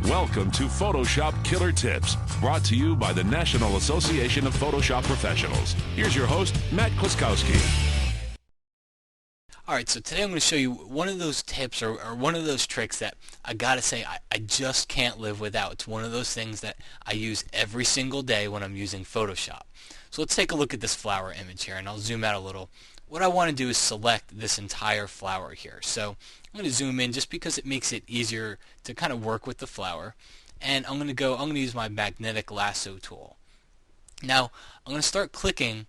Welcome to Photoshop Killer Tips, brought to you by the National Association of Photoshop Professionals. Here's your host, Matt Kluskowski. Alright, so today I'm going to show you one of those tips or one of those tricks that I gotta say I just can't live without. It's one of those things that I use every single day when I'm using Photoshop. So let's take a look at this flower image here, and I'll zoom out a little. What I want to do is select this entire flower here. So I'm going to zoom in just because it makes it easier to kind of work with the flower. And I'm going to use my magnetic lasso tool. Now I'm going to start clicking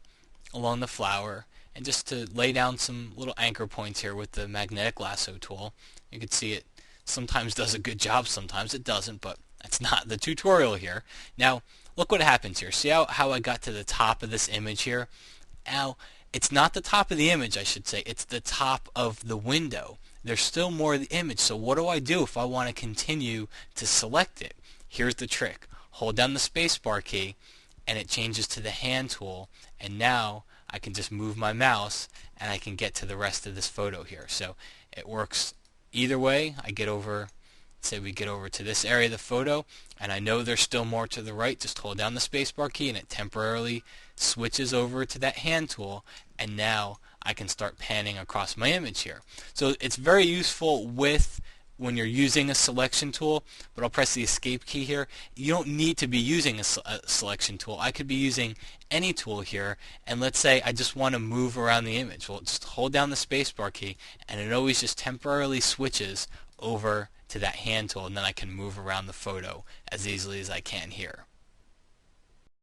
along the flower, and just to lay down some little anchor points here with the magnetic lasso tool. You can see it sometimes does a good job, sometimes it doesn't, but that's not the tutorial here. Now look what happens here. See how I got to the top of this image here? Now it's not the top of the image, I should say, it's the top of the window. There's still more of the image, so what do I do if I want to continue to select it? Here's the trick. Hold down the spacebar key and it changes to the hand tool, and now I can just move my mouse and I can get to the rest of this photo here. So it works either way. Say we get over to this area of the photo, and I know there's still more to the right. Just hold down the spacebar key and it temporarily switches over to that hand tool, and now I can start panning across my image here. So it's very useful when you're using a selection tool, but I'll press the escape key here. You don't need to be using a selection tool. I could be using any tool here, and let's say I just want to move around the image. Well, just hold down the spacebar key and it always just temporarily switches over to that hand tool, and then I can move around the photo as easily as I can here.